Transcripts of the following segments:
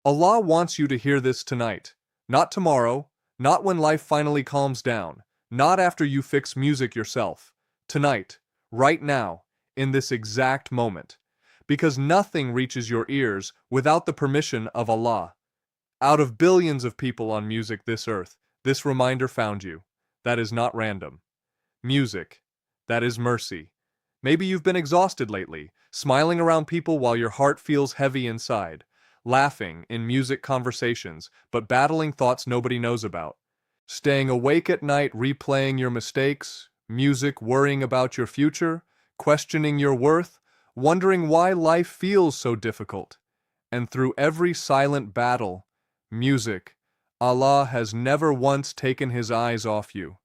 Allah wants you to hear this tonight. Not tomorrow, not when life finally calms down, not after you fix music yourself. Tonight, right now, in this exact moment. Because nothing reaches your ears without the permission of Allah. Out of billions of people on music this earth, this reminder found you. That is not random. Music. That is mercy. Maybe you've been exhausted lately, smiling around people while your heart feels heavy inside, laughing in music conversations, but battling thoughts nobody knows about. Staying awake at night replaying your mistakes, music worrying about your future, questioning your worth, wondering why life feels so difficult. And through every silent battle, music, Allah has never once taken His eyes off you.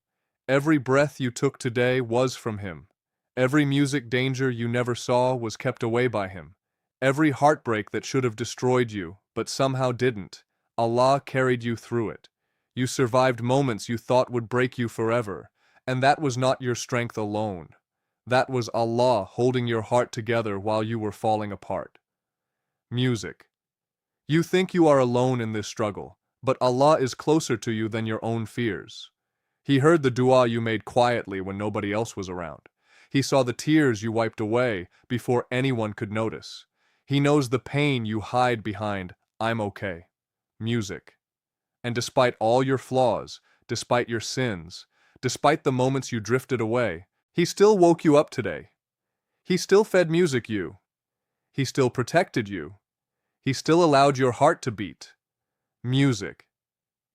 Every breath you took today was from Him. Every music danger you never saw was kept away by Him. Every heartbreak that should have destroyed you, but somehow didn't, Allah carried you through it. You survived moments you thought would break you forever, and that was not your strength alone. That was Allah holding your heart together while you were falling apart. Music. You think you are alone in this struggle, but Allah is closer to you than your own fears. He heard the dua you made quietly when nobody else was around. He saw the tears you wiped away before anyone could notice. He knows the pain you hide behind, "I'm okay." Music. And despite all your flaws, despite your sins, despite the moments you drifted away, He still woke you up today. He still fed music you. He still protected you. He still allowed your heart to beat. Music.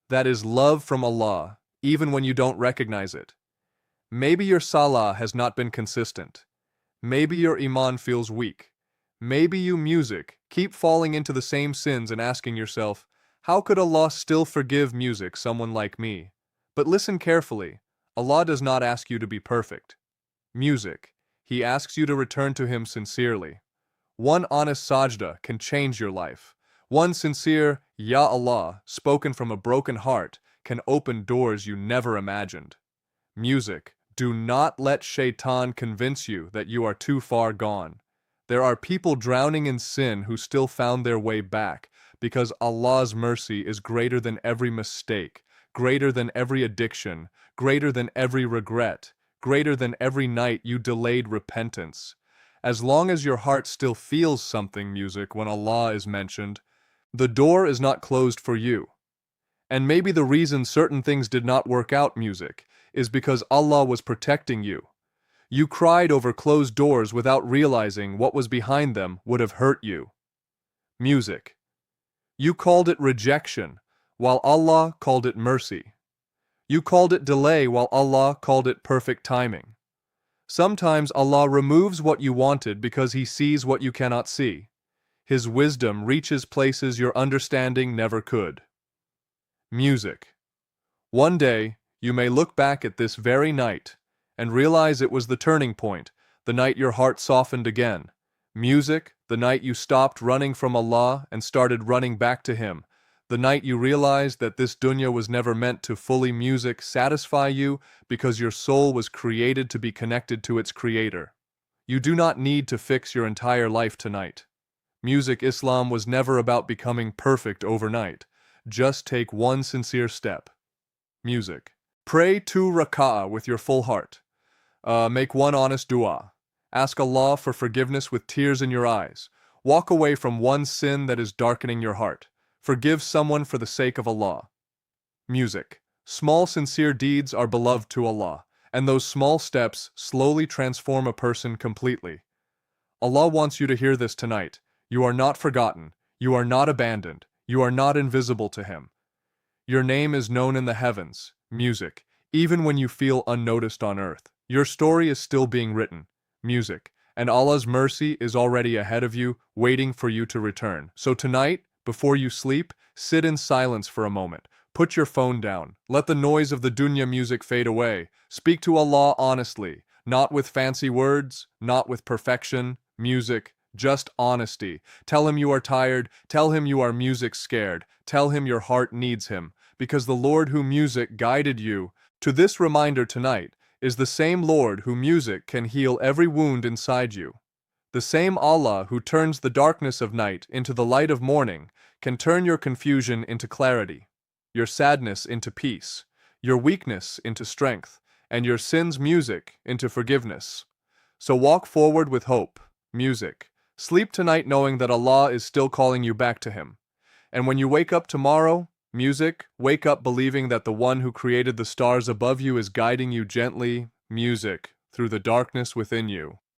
That is love from Allah, even when you don't recognize it. Maybe your salah has not been consistent. Maybe your iman feels weak. Maybe you, music, keep falling into the same sins and asking yourself, how could Allah still forgive music, someone like me? But listen carefully. Allah does not ask you to be perfect. Music. He asks you to return to Him sincerely. One honest sajda can change your life. One sincere, Ya Allah, spoken from a broken heart, can open doors you never imagined. Music. Do not let shaitan convince you that you are too far gone. There are people drowning in sin who still found their way back, because Allah's mercy is greater than every mistake, greater than every addiction, greater than every regret, greater than every night you delayed repentance. As long as your heart still feels something, music, when Allah is mentioned, the door is not closed for you. And maybe the reason certain things did not work out, music, is because Allah was protecting you. You cried over closed doors without realizing what was behind them would have hurt you. Music. You called it rejection, while Allah called it mercy. You called it delay, while Allah called it perfect timing. Sometimes Allah removes what you wanted because He sees what you cannot see. His wisdom reaches places your understanding never could. Music. One day, you may look back at this very night and realize it was the turning point, the night your heart softened again. Music, the night you stopped running from Allah and started running back to Him. The night you realized that this dunya was never meant to fully music satisfy you because your soul was created to be connected to its Creator. You do not need to fix your entire life tonight. Music Islam was never about becoming perfect overnight. Just take one sincere step. Music. Pray 2 rak'ah with your full heart. Make one honest dua. Ask Allah for forgiveness with tears in your eyes. Walk away from one sin that is darkening your heart. Forgive someone for the sake of Allah. Music. Small sincere deeds are beloved to Allah, and those small steps slowly transform a person completely. Allah wants you to hear this tonight. You are not forgotten. You are not abandoned. You are not invisible to Him. Your name is known in the heavens. Music. Even when you feel unnoticed on earth, your story is still being written. Music. And Allah's mercy is already ahead of you, waiting for you to return. So tonight, before you sleep, sit in silence for a moment. Put your phone down. Let the noise of the dunya music fade away. Speak to Allah honestly, not with fancy words, not with perfection. Music, just honesty. Tell Him you are tired. Tell Him you are music scared. Tell Him your heart needs Him. Because the Lord who music guided you to this reminder tonight is the same Lord who music can heal every wound inside you. The same Allah who turns the darkness of night into the light of morning can turn your confusion into clarity, your sadness into peace, your weakness into strength, and your sins' music into forgiveness. So walk forward with hope, music. Sleep tonight knowing that Allah is still calling you back to Him. And when you wake up tomorrow, music, wake up believing that the one who created the stars above you is guiding you gently, music, through the darkness within you.